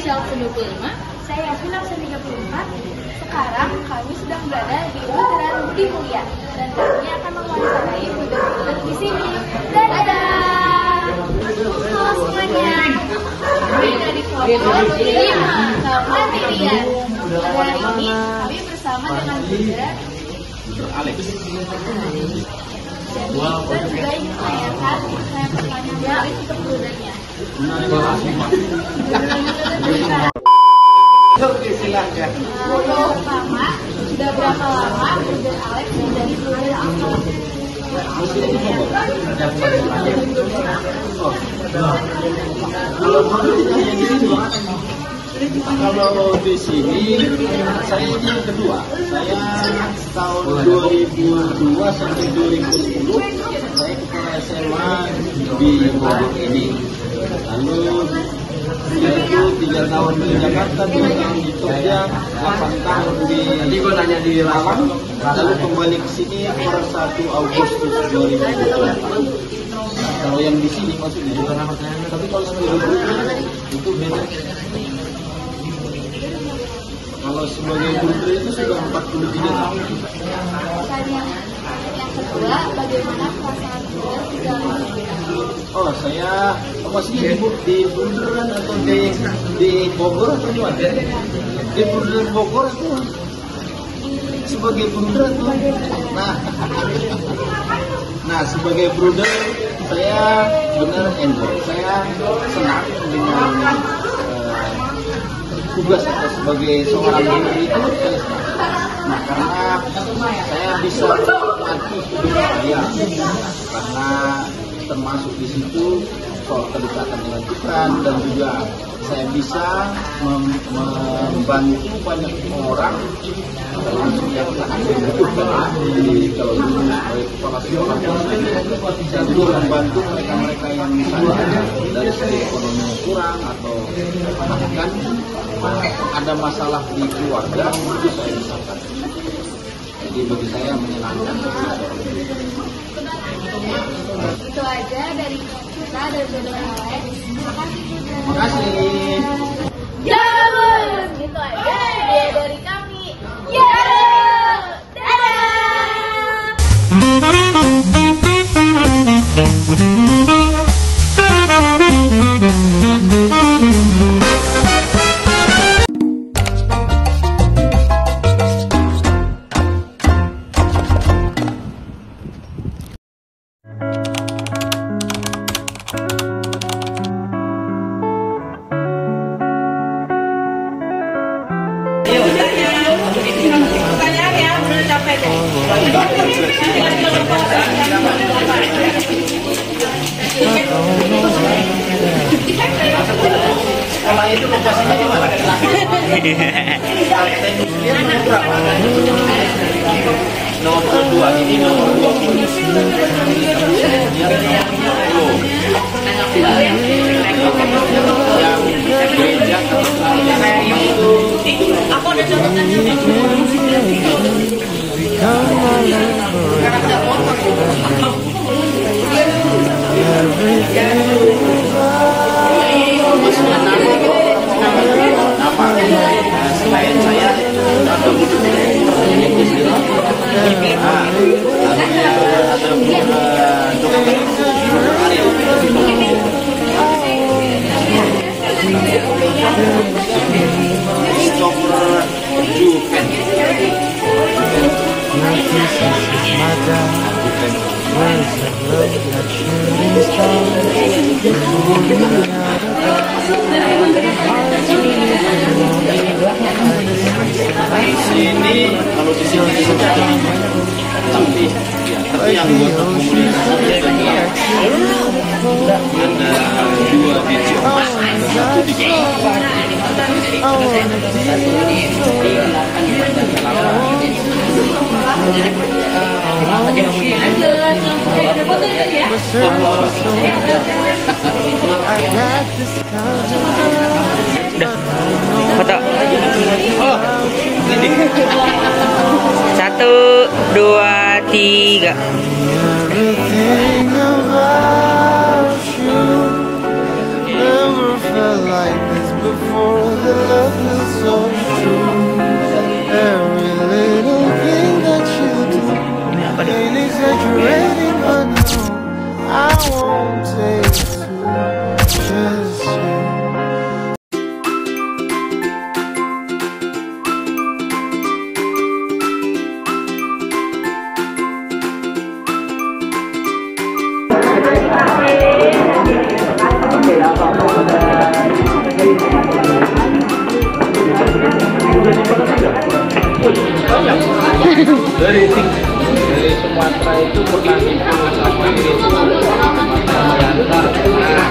Michelle 95. Saya Yasmin 34. Sekarang kami sedang berada di Bundaran Budi Mulia dan kami akan mewawancarai murid-murid di sini. Dadah! Halo semuanya. Kami dari kelompok 5 Mandirian. Hari ini kami bersama dengan Bunda Alex. dan kita juga ingin menanyakan pertanyaan untuk Bundanya. Oke, silahkan. Pertama, sudah berapa lama Bunda Alex menjadi Bunda Alfa? Kalau di sini saya ini yang kedua. Saya tahun 2002 sampai 2010 saya kepala SMA di Bogor ini. Lalu yaitu 3 tahun di Jakarta, 2 tahun di Jogja, 8 tahun di Malang, lalu kembali ke sini per 1 Agustus 2020. Kalau yang di sini maksudnya, tapi kalau sebagai itu beda. Kalau sebagai guru itu sudah 43 tahun. Yang kedua, bagaimana perasaan Bunda di dalam Oh, saya maksudnya di Bundaran atau di Bogor atau di mana? Di Bundaran Bogor itu sebagai Bundaran tuh. Nah, sebagai Bruder saya benar enjoy. Saya senang dengan tugas saya sebagai seorang guru itu. Nah, karena saya bisa melatih hidup saya, karena termasuk di situ soal kedekatan dengan Tuhan, dan juga saya bisa membantu banyak orang termasuk yang sangat membutuhkan. Jadi kalau dulu sebagai kepala sekolah, saya dulu membantu mereka-mereka yang misalnya dari segi ekonomi kurang atau bahkan ada masalah di keluarga, itu saya bisa bantu. Jadi bagi saya menyenangkan. Itu aja dari kita dan Bunda Alex. Terima kasih Bunda. Terima kasih. Jalan! Itu aja dia dari kami. Jalan! Dadah! Sekolah itu lokasinya di mana? Nomor 2, ini nomor 20. Aku ada contohnya. Selain saya ada buku Christopher Juven. Di sini, kalau di sini tapi yang buat komunikasi ada 2 di Jerman, 1 di Foto. Oh, ini. 1, 2, 3. Everything about you never felt like this before. love feels so true. Every little thing that you do ain't exaggerating, but no, I won't take two, just you. Dari Sumatera itu pernah dipilih sama itu di Jogja pernah,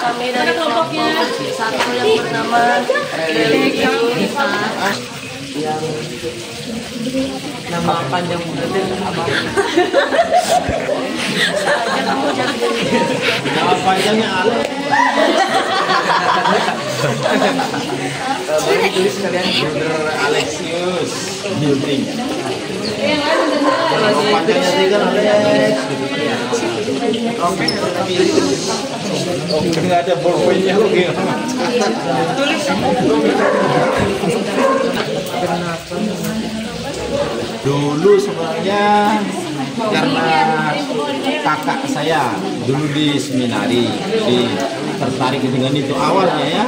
Kami dari kelompok satu yang bernama yang nama panjang berarti apa? nama panjangnya Ale. Boleh tulis kalian Bruder Alexius Building. Nama panjangnya tiga Alex. Oke, nggak ada bolpoinnya oke. Dulu sebenarnya karena kakak saya dulu di seminari, tertarik dengan itu awalnya ya.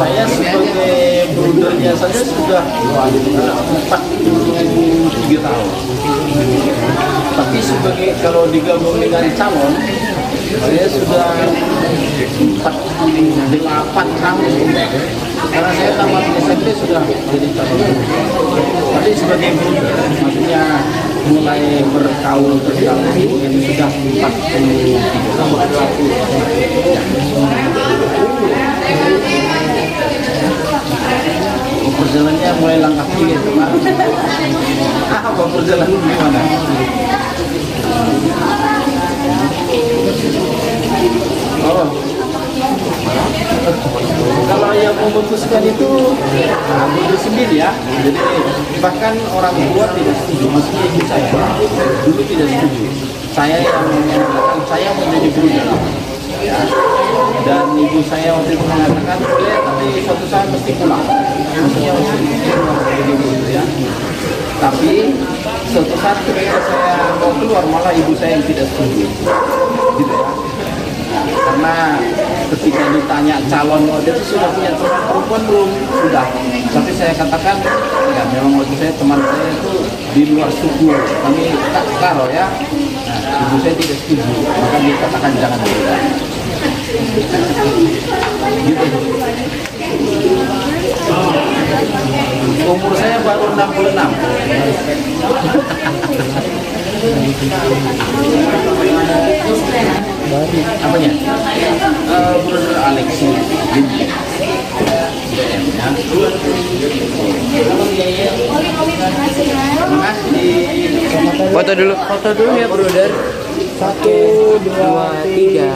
Saya sebagai brudernya saja sudah 43 tahun. Tapi sebagai kalau digabung dengan calon, saya sudah 48 tahun. Karena saya tamat SMP sudah jadi calon. Tapi sebagai bruder, maksudnya mulai berkaul berkaul ini sudah 43 tahun. Perjalanannya mulai langkah kiri itu Pak. Apa perjalanan gimana? Oh, kalau yang memutuskan itu berdiri sendiri ya. Jadi bahkan orang tua tidak setuju, maksudnya ibu saya dulu tidak setuju. Saya yang mengatakan saya menjadi bruder. Ya. Dan ibu saya waktu itu mengatakan boleh, tapi suatu saat mesti pulang. Maksudnya ya. Tapi suatu saat ketika saya mau keluar malah ibu saya yang tidak setuju, gitu ya. Karena ketika ditanya calon waktu itu sudah punya teman perempuan belum? Sudah. Tapi saya katakan, ya memang waktu saya teman saya itu di luar suku, kami tak karo ya. Nah, ibu saya tidak setuju, maka dikatakan jangan beda. Gitu. Umur saya baru 66. Apanya? Brother Alexi Lindy. Foto dulu. Foto dulu ya, brother. 1, 2, 3.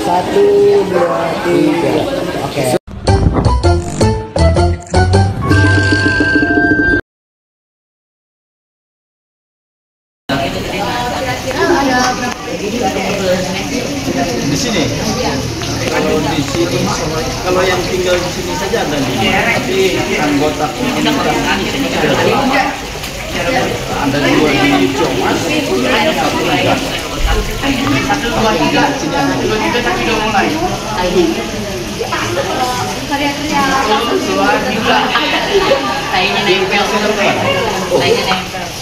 1, 2, 3. Oke. Di sini. Kalau di sini, kalau yang tinggal di sini saja ada 5, tapi anggota komunitas ada 2 di Comas, 1 di Gas.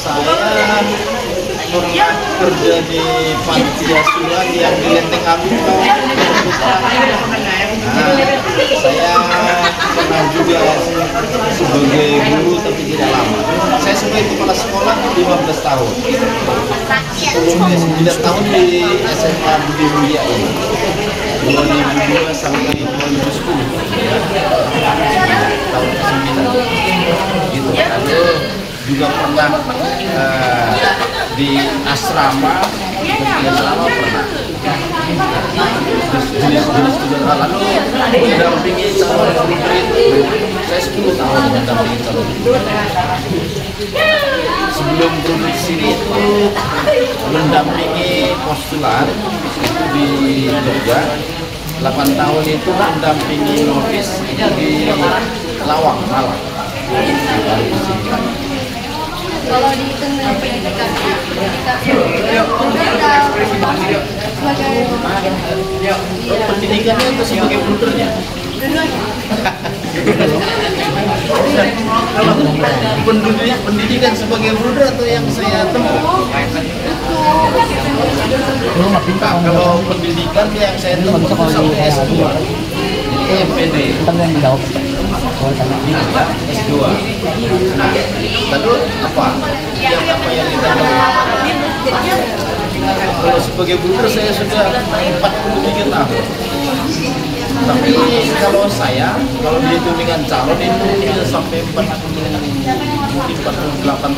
Saya pernah kerja di panti asuhan yang di Lenteng Agung. Saya pernah juga sebagai guru tapi tidak lama. Saya sebagai kepala sekolah 15 tahun. Sebelumnya 9 tahun di SMA Budi Mulia ini. 2002 sampai 2010. Tahun ke-9. Gitu. Lalu juga pernah di asrama pernah. Terus jenis-jenis juga lalu mendampingi calon murid. Saya 10 tahun mendampingi calon murid. Sebelum produksi itu mendampingi postulat itu di Jogja. 8 tahun itu mendampingi novis di Lawang, Malang. Kalau dihitung dengan pendidikannya, pendidikannya itu sebagai brudernya. Pendidikan sebagai bruder atau yang saya tempuh? Kalau pendidikan yang saya tempuh sampai S2, MPD. S2. Nah, lalu apa? Yang kita kalau sebagai bruder saya sudah 43 tahun. Tapi kalau dihitung dengan calon itu bisa sampai 48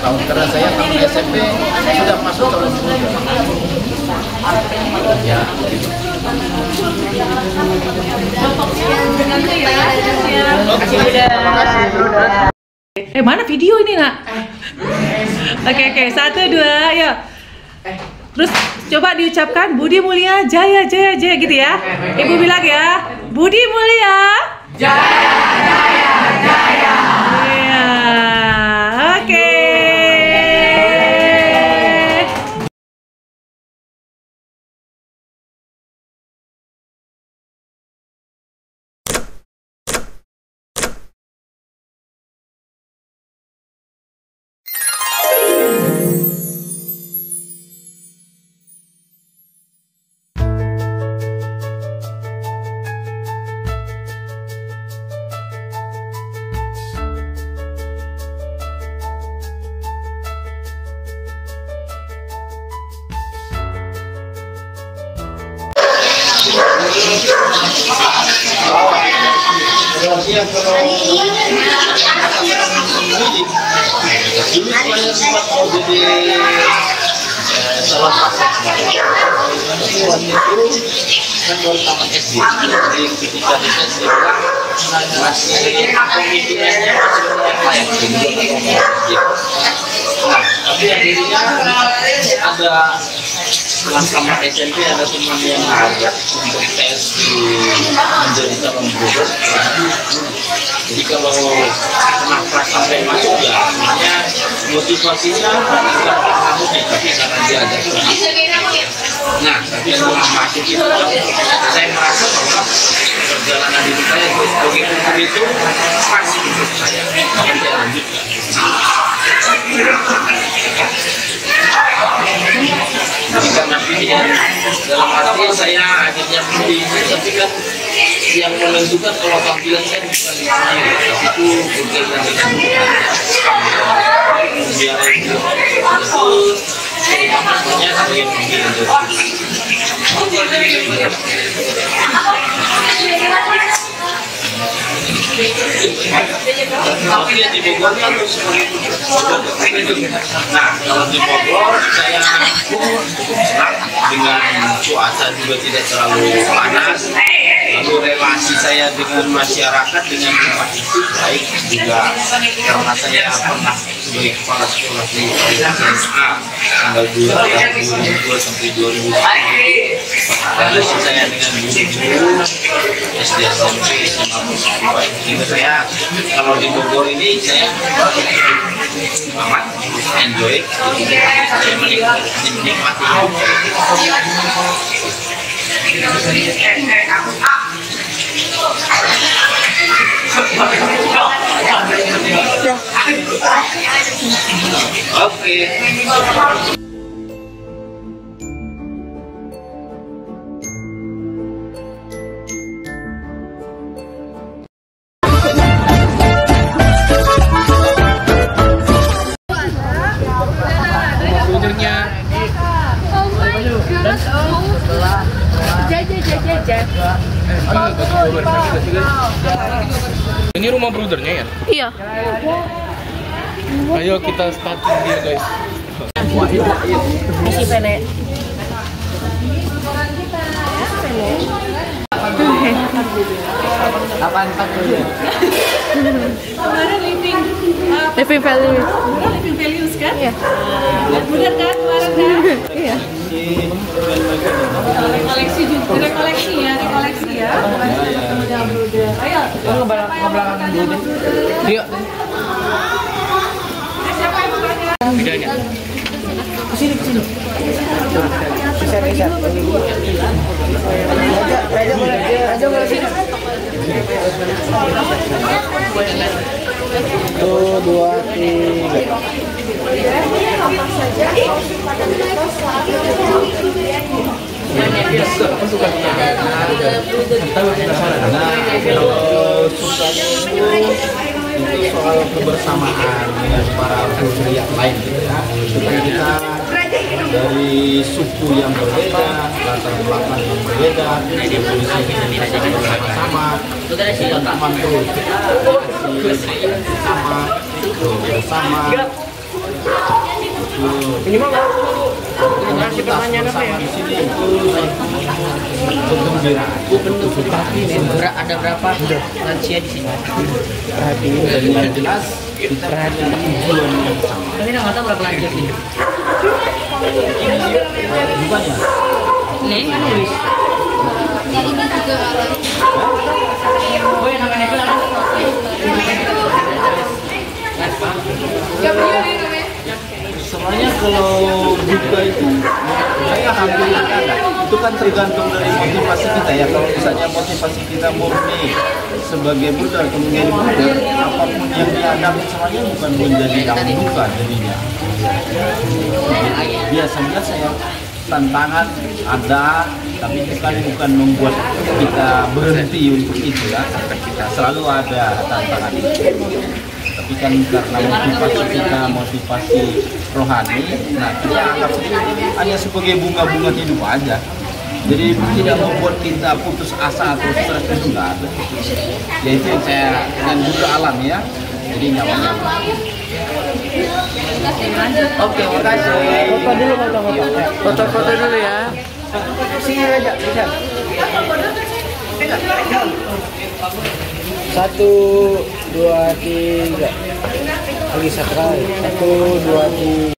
tahun karena saya tahun SMP sudah masuk calon bruder. Ya, gitu. Mana video ini, Nak? Oke, 1, 2, yuk. Terus coba diucapkan Budi Mulia Jaya Jaya Jaya gitu ya. Ibu bilang ya, Budi Mulia Jaya Jaya Jaya. Iya. Oke. Ya, kalau dulu saya sempat mau jadi salah satu tapi waktu itu kan baru tamat SD jadi ketika di SD masih pemikirannya masih yang layak nah tapi akhirnya ada setelah tamat SMP ada teman yang ngajak untuk tes menjadi calon gubernur. Jadi kalau kenapa sampai masuk ya sebenarnya motivasinya bukan kamu nih tapi karena dia ada nah tapi setelah masuk itu saya merasa bahwa perjalanan hidup saya begitu begitu pas untuk saya. Makanya saya lanjutkan. Jadi karena pilihan dalam arti saya akhirnya pilih, tapi kan yang menentukan kalau tampilan saya bukan sendiri, tapi itu berkaitan dengan biar itu namanya sebagai pilihan dari tapi yang di Bogor kan nah kalau di Bogor saya dengan cuaca juga tidak terlalu panas, lalu relasi saya dengan masyarakat dengan tempat itu baik juga karena saya pernah sebagai kepala sekolah di SMA tanggal 2002 sampai 2010 relasi saya dengan guru-guru SD SMP SMA baik. Sehingga saya kalau di Bogor ini saya amat enjoy, saya menikmati Oke. Ini rumah brothernya ya? Iya. Ayo kita starting dia guys. Isi pene. Apaan tak dulu? Kemarin living values. Living values kan? Iya. Benar kan kemarin kan? Iya. Rekoleksi juga, rekoleksi ya. Ketemu dengan brother. Ayo. Ke belakang dulu deh. Yuk. Siapa yang bertanya? Bedanya. Kesini. Bisa. Aja boleh sini. 1, 2, 3. Itu soal kebersamaan dengan para brother yang lain gitu ya. Supaya kita dari suku yang berbeda, latar belakang yang berbeda, kondisi kita bersama-sama, teman terus bersama. Ini mah kasih pertanyaan apa ya? Di sini itu bergembira. Ada berapa lansia di sini? Dan yang jelas kita perhatikan tujuan yang sama. Tapi nggak tahu berapa lansia sini. Bukannya? Nih kan Luis. Oh yang namanya itu Sebenarnya kalau buka itu saya hampir itu kan tergantung dari motivasi kita ya. Kalau misalnya motivasi kita murni sebagai Buddha atau menjadi Buddha, apapun yang dihadapi semuanya bukan menjadi yang buka jadinya. Biasanya saya tantangan ada, tapi itu kan bukan membuat kita berhenti untuk itu ya. Kita selalu ada tantangan itu. Tapi kan karena motivasi kita motivasi rohani, nah kita anggap itu hanya sebagai bunga-bunga hidup aja. Jadi tidak membuat kita putus asa atau stres itu nggak ada. Ya itu yang saya dengan juga alam ya. Jadi nyaman-nyaman. Oke, makasih. Foto dulu ya. Sini aja bisa. 1, 2, 3. Lagi satu kali. 1, 2, 3.